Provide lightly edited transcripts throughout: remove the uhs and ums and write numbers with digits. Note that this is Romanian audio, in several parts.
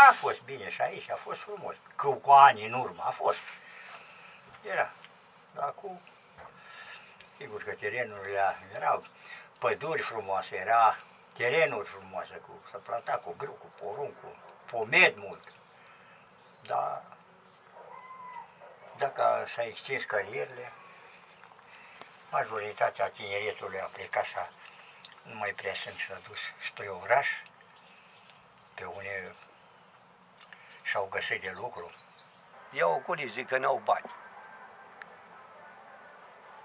A fost bine și aici, a fost frumos. Cu ani în urmă a fost. Era. Acum, sigur că terenurile erau păduri frumoase, era terenuri frumoase, se planta cu grâu, cu porumb, cu pomed mult. Dar dacă s-a extins carierele, majoritatea tineretului a plecat și nu mai prea sunt și-a dus spre oraș, pe unde și-au găsit de lucru. Eu ocolii zic că n-au bani.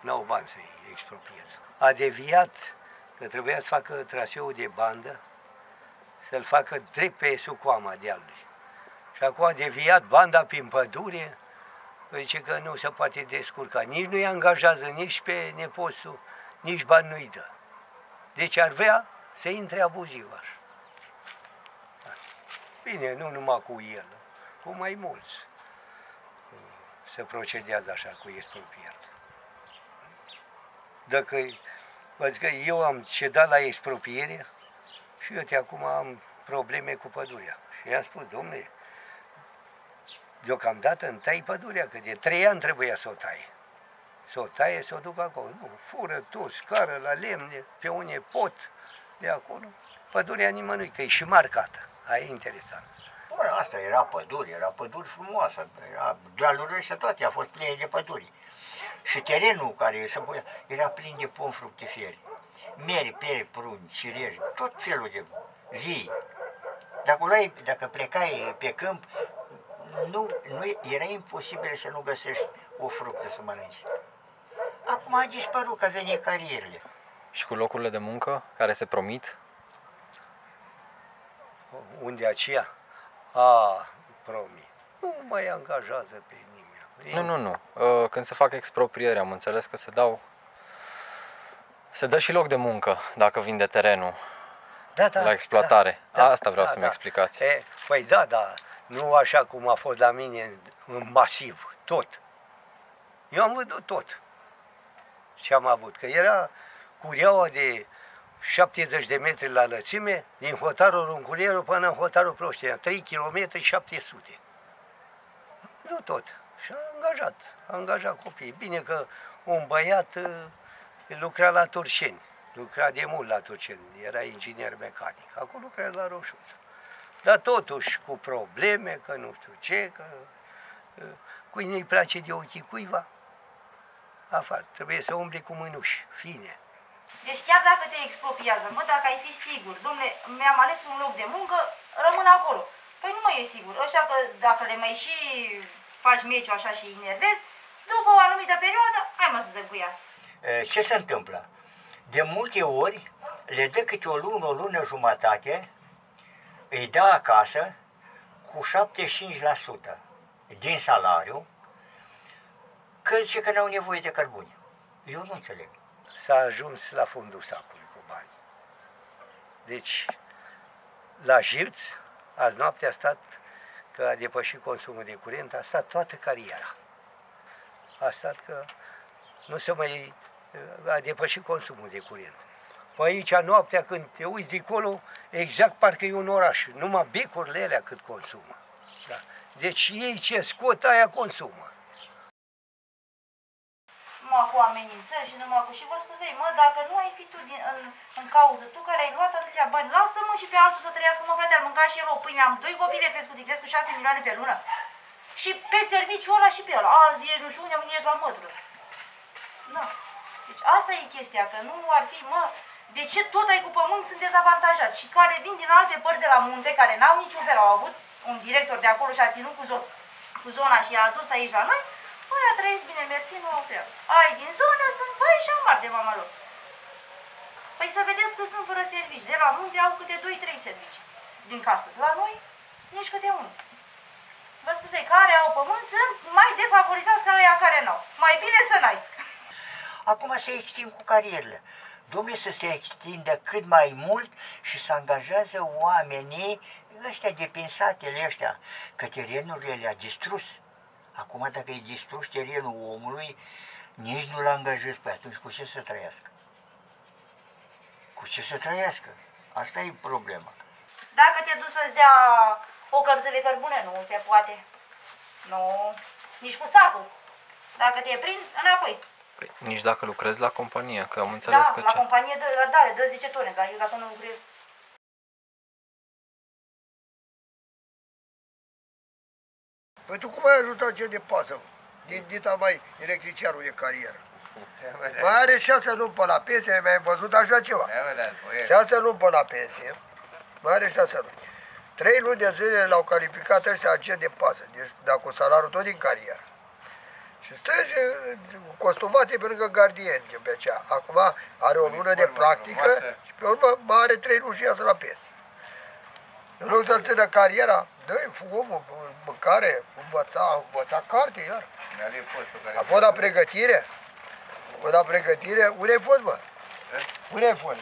N-au bani să-i expropieze. A deviat că trebuia să facă traseul de bandă, să-l facă drept pe sucoama dealului. Și acum a deviat banda prin pădure, zice că nu se poate descurca. Nici nu-i angajează, nici pe nepoțul, nici bani nu-i dă. Deci ar vrea să intre abuziv așa. Bine, nu numai cu el, cu mai mulți se procedează așa cu expropiat. Dacă, vă zic că eu am cedat la expropiere și uite, acum am probleme cu pădurea. Și i-am spus, domnule, deocamdată îmi tai pădurea, că de 3 ani trebuia să o taie. Să o taie, să o duc acolo. Nu, fură tot, scară la lemne, pe unde pot, de acolo. Pădurea nimănui, că e și marcată. Aia e interesant. Bă, asta era păduri frumoasă, dealurile și toate, a fost pline de păduri. Și terenul care se putea, era plin de pomi fructiferi, mere, pere, pruni, cireși, tot felul de vii. Dacă plecai pe câmp, nu era imposibil să nu găsești o fructă să mănânci. Acum a dispărut, că veni carierele. Și cu locurile de muncă care se promit? Unde aceea? A, promit. Nu mai angajează pe nimeni. Nu. Când se fac exproprieri, am înțeles că se dă și loc de muncă dacă vinde terenul la exploatare. Asta vreau să-mi explicați. Păi da, nu așa cum a fost la mine în masiv, tot. Eu am văzut tot ce am avut, că era cureaua de 70 de metri la lățime, din hotarul Runculierul până în hotarul Proștenia, 3 km 700. Nu tot. Și a angajat copii. Bine că un băiat lucra la Turceni, lucra de mult la Turceni, era inginer mecanic. Acum lucrează la Roșuță. Dar totuși cu probleme, că nu știu ce, că cui nu-i place de ochii cuiva, afară. Trebuie să umbli cu mânuși fine. Deci chiar dacă te expropiază, dacă ai fi sigur, dom'le, mi-am ales un loc de muncă, rămân acolo. Păi nu mai e sigur. Ăștia că dacă le mai și faci meciul așa și îi enervezi, după o anumită perioadă, hai mă să dă cu ea. Ce se întâmplă? De multe ori le dă câte o lună jumătate, îi dă acasă cu 75% din salariu, că zice că n-au nevoie de cărbune. Eu nu înțeleg. S-a ajuns la fundul sacului cu bani. Deci, la Jilț, azi noaptea a stat, că a depășit consumul de curent, a stat toată cariera. A stat că nu se mai a depășit consumul de curent. Pe aici, noaptea, când te uiți de acolo, exact parcă e un oraș, numai becurile alea cât consumă. Da. Deci ei ce scot, aia consumă. Numai cu amenințări și numai cu... Și vă spusei, dacă nu ai fi tu în cauză, tu care ai luat atâția bani, lasă-mă și pe altul să trăiască, mă, frate, ar mânca și el o pâine, am 2 copii de crescut, îi cresc cu 6 milioane pe lună. Și pe serviciul ăla și pe ăla, azi ești nu știu unde, mâine ești la mătră. Da. Deci asta e chestia, că nu ar fi, de ce tot ai cu pământ sunt dezavantajați și care vin din alte părți de la munte, care n-au niciun fel, au avut un director de acolo și a ținut cu zona și i-a adus aici la noi, aia trăiesc bine, mersi, nu au treabă. Ai din zonă sunt vai și amar de mama lor. Păi să vedeți că sunt fără servici. De la munte au câte 2-3 servici din casă. La noi, nici câte unul. Vă spusei, care au pământ sunt mai defavorizați ca aia care n-au. Mai bine să n-ai. Acum se extind cu carierele. Dom'le, să se extindă cât mai mult și să angajează oamenii ăștia de prin satele ăștia, că terenurile le-a distrus. Acum dacă e distrus terenul omului, nici nu-l angajezi pe atunci cu ce să trăiască? Cu ce să trăiască? Asta e problema. Dacă te duci să-ți dea O căruță de cărbune nu se poate. Nu, nici cu sacul. Dacă te prind, înapoi. Păi, nici dacă lucrezi la companie, că am înțeles Da, că la ce? companie dă 10 tone, dar eu dacă nu lucrez... Păi tu cum ai ajutat ce de pasă? Din dita mai electricianul de carieră. Mai are 6 luni până la pensie, ai mai văzut așa ceva? 6 luni până la pensie, mai are 6 luni. 3 luni de zile l-au calificat ăștia agent de pasă, deci dacă cu salariul tot din carieră. Și stă și costumații pe lângă gardieni pe aceea. Acum are o lună de practică și pe urmă mai are 3 luni și iasă la pensie. În loc să-l țină cariera, dă-i omul, mâncare, învăța carte iar. A fost la pregătire? A fost la pregătire? Unde ai fost, mă? Unde ai fost?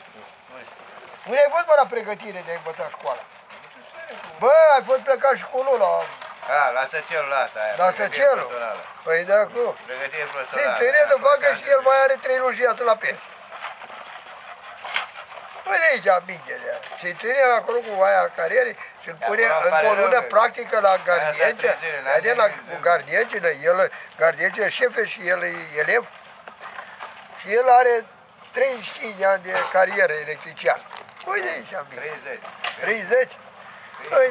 Unde ai fost, mă, la pregătire de a învăța școala? Bă, ai fost plecat și cu Lula. La Săcelul ăsta. La Săcelul? Păi da, cum? Pregătire profesională. Se ține să facă și el mai are 3 luni și iasă la pensie. Păi de aici aminte de aia. Și ține acolo cu aia carierei și îl pune într-o lună practică la gardience. Vedem cu gardiențile, el, gardiențile șefe și el e elev. Și el are 35 de ani de carieră electrician. Păi de aici aminte. 30? Păi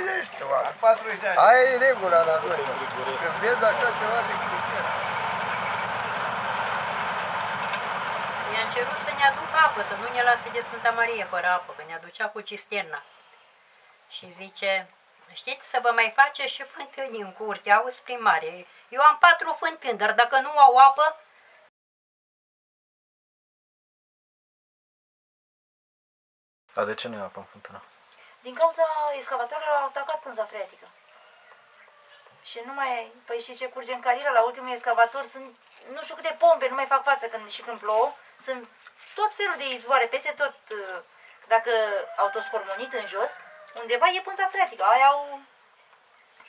deci, ceva. 40 de ani. Aia e regula la noi. Când vezi așa ceva de crucier. Mi-a cerut să ne aducă apă, să nu ne lase de Sfânta Marie fără apă, că ne aducea cu cisterna. Și zice, știți, să vă mai face și fântâni în curte, auzi primare. Eu am 4 fântâni, dar dacă nu au apă... Dar de ce nu e apă în fântână? Din cauza excavatorilor au atacat pânza freatică. Și nu mai, păi și ce curge în carieră, la ultimul excavator sunt nu știu câte pompe, nu mai fac față când plouă, sunt tot felul de izvoare, peste tot, dacă au tot scormonit în jos, undeva e pânza freatică, aia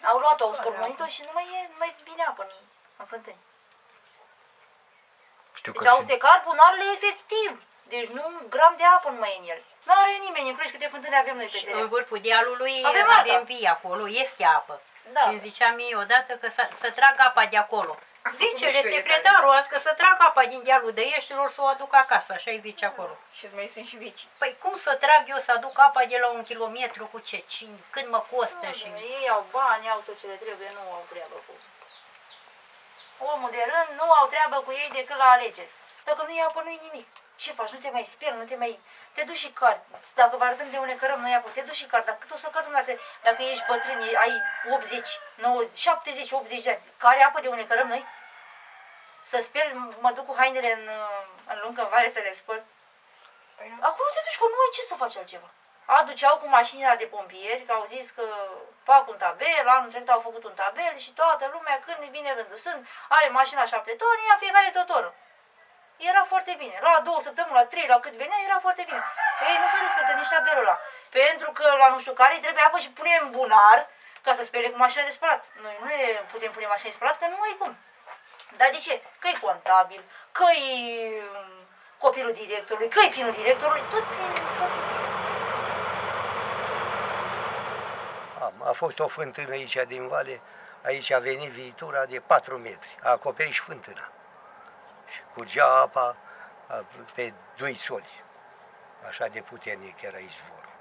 au luat-o, au scormonit-o și nu mai vine apă în fântâni. Deci au secat bunarele efectiv, deci nu un gram de apă nu mai e în el. Nu are nimeni, în Cluj câte fântâni avem noi pe teren. În vârful dealului avem vii acolo, este apă. Da. Și îmi zicea mie odată că să trag apa de acolo. Vicele, secretarul, azi că să trag apa din dealul Dăieștilor să o aduc acasă, așa îi zice acolo. Și mai sunt și vici. Păi cum să trag eu să aduc apa de la 1 kilometru cu ce? Cât mă costă și... Ei au bani, au tot ce le trebuie, nu au treabă cu... Omul de rând nu au treabă cu ei decât la alegeri. Dacă nu-i apă, nu-i nimic. Ce faci? Nu te mai speli, nu te mai... Te duci și cari. Dacă vă arătăm de unde cărăm noi apă, te duci și cari. Dar cât o să cărăm dacă ești bătrân, ai 80, 90, 70, 80 de ani? Care apă de unde cărăm noi? Să speli, mă duc cu hainele în lungă în vale să le spăl. Acolo te duci, că nu ai ce să faci altceva. Aduceau cu mașina de pompieri, că au zis că fac un tabel, anul trecut au făcut un tabel și toată lumea când vine rândul. Are mașina 7 tone, ia fiecare tot tonul. Era foarte bine. La 2 săptămâni, la 3, la cât venea, era foarte bine. Ei nu se respectă nici tabelul ăla. Pentru că la nu știu care îi trebuie apă și punem bunar ca să spele cu mașina de spălat. Noi nu le putem pune mașina de spălat, că nu ai cum. Dar de ce? Că-i contabil, că-i copilul directorului, că-i fiul directorului, tot A fost o fântână aici din vale, aici a venit viitura de 4 metri, a acoperit și fântâna. Și curgea apa pe 2 soli, așa de puternic era izvorul.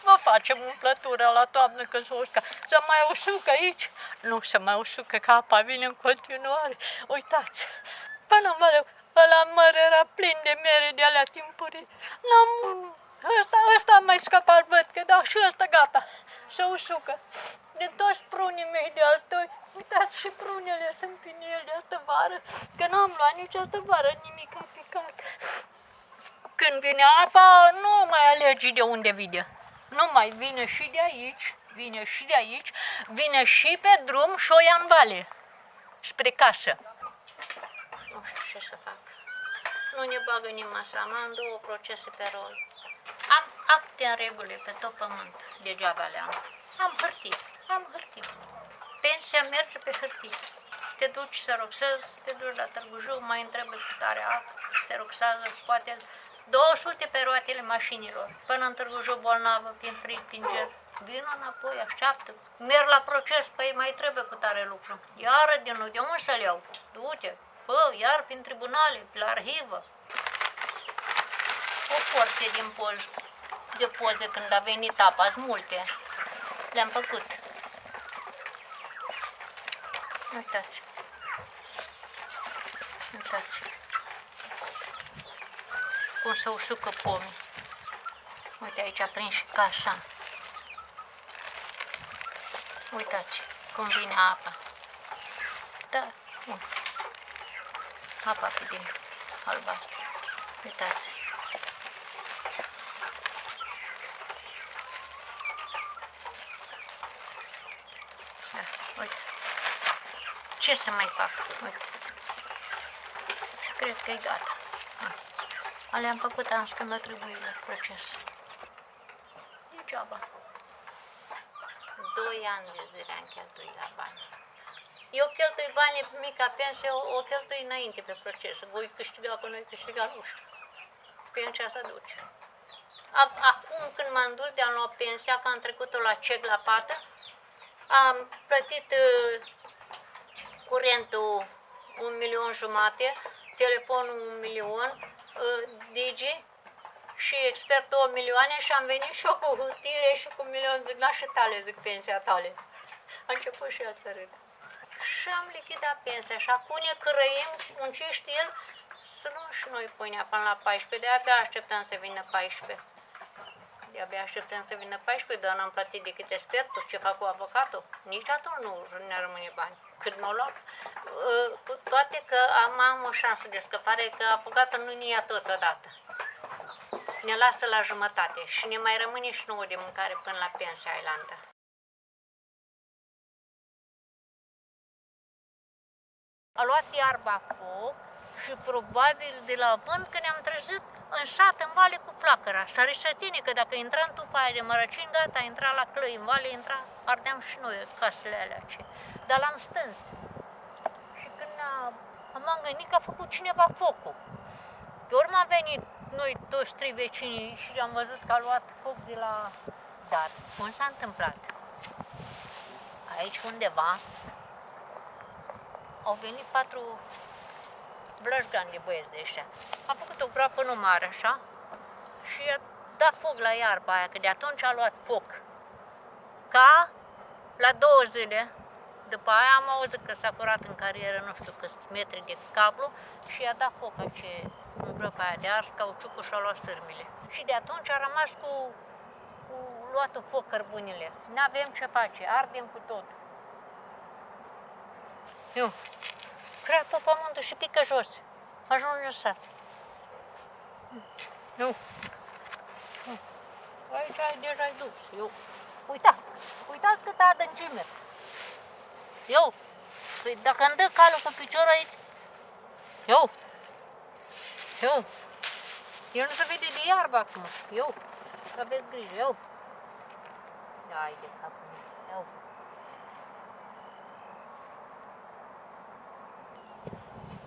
Vă facem umplătura la toamnă că se uscă. Se mai usucă aici? Nu se mai usucă, că apa vine în continuare. Uitați, până în vale, ăla măr era plin de mere de alea timpurii. N-am unul. Ăsta a mai scăpat, văd că da, și ăsta gata, se usucă. De toți prunii mei de altoi, uitați și prunele sunt pinele de astă vară, că n-am luat nici astă vară nimic a picat. Când vine apa, nu mai alegi de unde vine. Nu mai vine și de aici, vine și de aici, vine și pe drum și o ia în vale, spre casă. Nu știu ce să fac. Nu ne bagă nimeni seama, am 2 procese pe rol. Am acte în regulă pe tot pământ, degeaba le-am. Am hârtii. Pensia merge pe hârtie. Te duci să roxezi, te duci la Târgu Jiu, mai întrebi cu tare act, se roxează, poate 200 pe roatele mașinilor, până în Târgu Jiu bolnavă, prin frig, prin ger. Vin înapoi, așteaptă. Merg la proces, păi mai trebuie cu tare lucru. Iară din nou, de unde să-l iau? Du-te, fă, iar prin tribunale, la arhivă. O porție din de poze când a venit apa, multe. Le-am făcut. Uitați. Uitați. Cum se usucă pomii. Uite, aici a prins și casa. Uitați cum vine apa. Da, bun. Apa pe din albastru. Uitați. Da, uite. Ce să mai fac? Uite. Cred că e gata. Alea am făcut, am schimbat treburile proces. Degeaba. 2 ani de zile am cheltuit la bani. Eu cheltui banii pe mica pensie, o cheltui înainte pe proces. Voi câștiga, că noi câștiga, nu știu. Pensia se duce. Acum când m-am dus de a lua pensia, că am trecut-o la cec la pată, am plătit curentul 1.500.000, telefonul 1.000.000, Digi și expert 2 milioane și am venit și eu cu hârtile și cu 1.000.000, zic, lasă tale, zic, pensia tale. A început și el să râde. Și am lichidat pensia și acum ne cărăim, muncește el, să luăm și noi pâinea până la 14, de-abia așteptăm să vină 14. De-abia așteptăm să vină 14, dar n-am plătit decât expertul, ce fac cu avocatul. Nici atunci nu ne rămâne bani. Cât mă luat, cu toate că am o șansă de scăpare, că avocatul nu ne ia totodată. Ne lasă la jumătate și ne mai rămâne și nouă de mâncare până la pensia ailantă. A luat iarba foc și probabil de la vânt că ne-am trezit în sat, în vale cu flacăra. S-a risătine că dacă intra în tufa aia de mărăcini, gata, intra la clăi, în vale intra, ardeam și noi casele alea. Dar l-am stâns. Și când m-am gândit că a făcut cineva focul. Pe urmă am venit noi toți 3 vecinii și am văzut că a luat foc de la... Dar cum s-a întâmplat? Aici undeva au venit 4 blășgani de băieți de ăștia. A făcut o groapă nu mare așa și a dat foc la iarba aia, că de atunci a luat foc. Ca la 2 zile, după aia am auzit că s-a furat în carieră nu știu câți metri de cablu și i-a dat foc în groapa aia de ars, cauciucul și a luat sârmile. Și de atunci a rămas cu luatul foc cărbunile. N-avem ce face, ardem cu tot. Eu, crapă pământul și pică jos. Ajunge în sat. Nu. Aici deja ai dus. Eu. Uitați cât adâncime. Eu. Păi dacă îmi dă calul cu piciorul aici. Eu. El nu se vede de iarbă acum. Eu. Să aveți grijă. Eu. Hai de capul meu. Eu.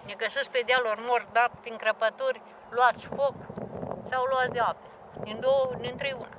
Ne găsesc pe dealuri morți, dat prin crăpături, luați foc sau luați de ape. Din 3 una.